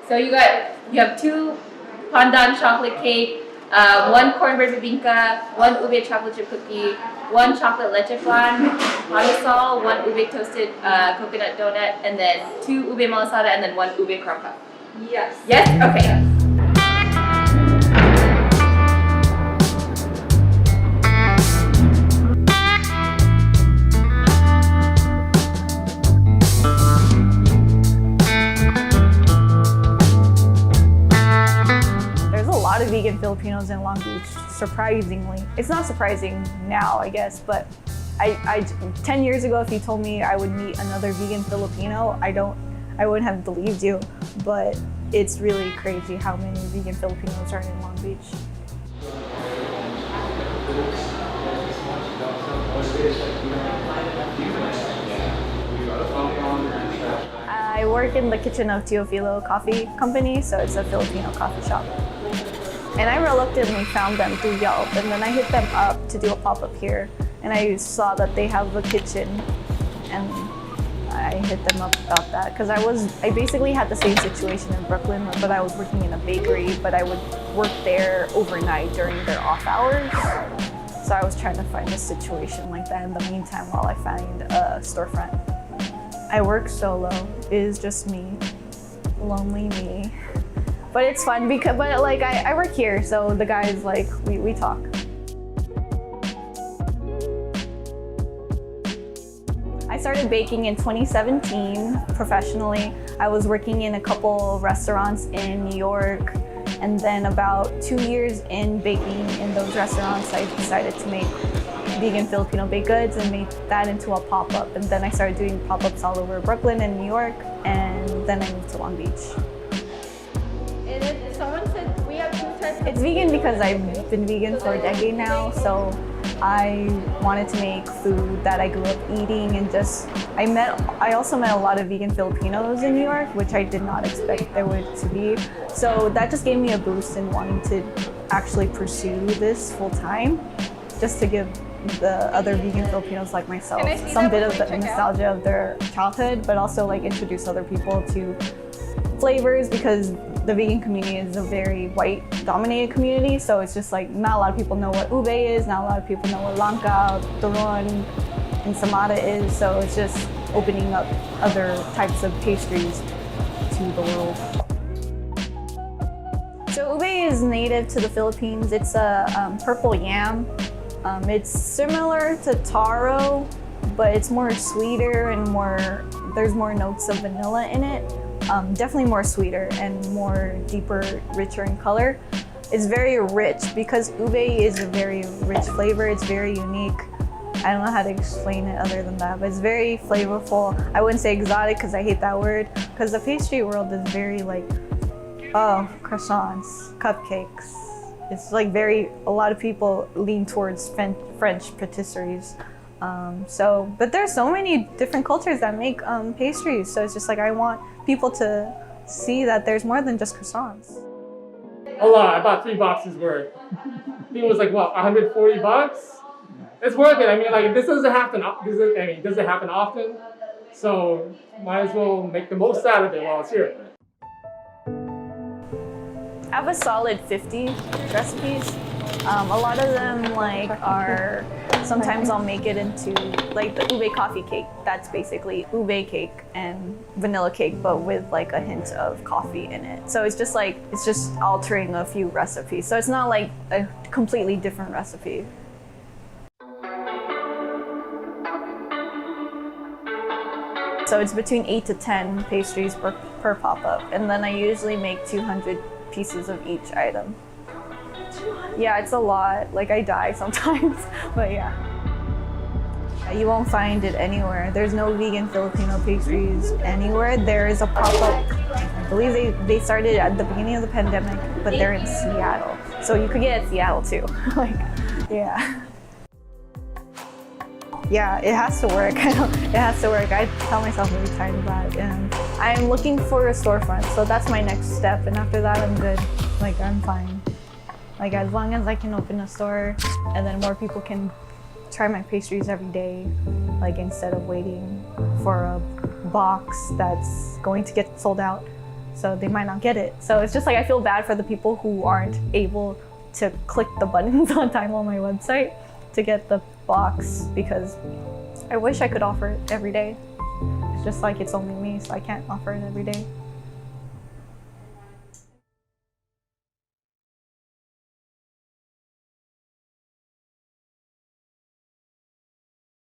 So you have 2 pandan chocolate cake, 1 cornbread bibingka, 1 ube chocolate chip cookie, 1 chocolate leche flan, pandesal, 1 ube toasted coconut donut, and then 2 ube malasada, and then 1 ube crumb puff. Yes. Yes? Okay. There's a lot of vegan Filipinos in Long Beach, surprisingly. It's not surprising now, I guess, but 10 years ago, if you told me I would meet another vegan Filipino, I wouldn't have believed you, but it's really crazy how many vegan Filipinos are in Long Beach. I work in the kitchen of Teofilo Coffee Company, so it's a Filipino coffee shop. And I reluctantly found them through Yelp, and then I hit them up to do a pop-up here, and I saw that they have a kitchen, and I hit them up about that because I basically had the same situation in Brooklyn, but I was working in a bakery, but I would work there overnight during their off hours. So I was trying to find a situation like that in the meantime while I find a storefront. I work solo. It is just me, lonely me. But it's fun because, I work here, so the guys we talk. I started baking in 2017 professionally. I was working in a couple restaurants in New York, and then about 2 years in baking in those restaurants, I decided to make vegan Filipino baked goods and made that into a pop-up. And then I started doing pop-ups all over Brooklyn and New York, and then I moved to Long Beach. Someone said we have 2 types of It's vegan because I've been vegan for a decade now, so I wanted to make food that I grew up eating, and I also met a lot of vegan Filipinos in New York, which I did not expect there would to be. So that just gave me a boost in wanting to actually pursue this full time, just to give the other vegan Filipinos like myself some bit of the nostalgia of their childhood, but also introduce other people to flavors, because the vegan community is a very white-dominated community, so it's just not a lot of people know what ube is, not a lot of people know what langka, turon, and samada is, so it's just opening up other types of pastries to the world. So ube is native to the Philippines. It's a purple yam. It's similar to taro, but it's more sweeter and there's more notes of vanilla in it. Definitely more sweeter and more deeper, richer in color. It's very rich because ube is a very rich flavor. It's very unique. I don't know how to explain it other than that, but it's very flavorful. I wouldn't say exotic because I hate that word, because the pastry world is very croissants, cupcakes. It's a lot of people lean towards French patisseries. But there's so many different cultures that make pastries, so it's just I want people to see that there's more than just croissants. A lot. I bought 3 boxes worth. I think it was $140. It's worth it. I mean, this doesn't happen. It doesn't happen often, so might as well make the most out of it while it's here. I have a solid 50 recipes. A lot of them are, sometimes I'll make it into the ube coffee cake. That's basically ube cake and vanilla cake, but with a hint of coffee in it. So it's just it's just altering a few recipes. So it's not a completely different recipe. So it's between 8 to 10 pastries per pop-up. And then I usually make 200 pieces of each item. Yeah, it's a lot. I die sometimes, but yeah. You won't find it anywhere. There's no vegan Filipino pastries anywhere. There is a pop-up. I believe they started at the beginning of the pandemic, but they're in Seattle. So you could get it at Seattle too. Yeah. Yeah, it has to work. It has to work. I tell myself every time that. And I'm looking for a storefront, so that's my next step. And after that, I'm good. I'm fine. As long as I can open a store and then more people can try my pastries every day, instead of waiting for a box that's going to get sold out, so they might not get it. So it's just like I feel bad for the people who aren't able to click the buttons on time on my website to get the box, because I wish I could offer it every day. It's just like it's only me, so I can't offer it every day.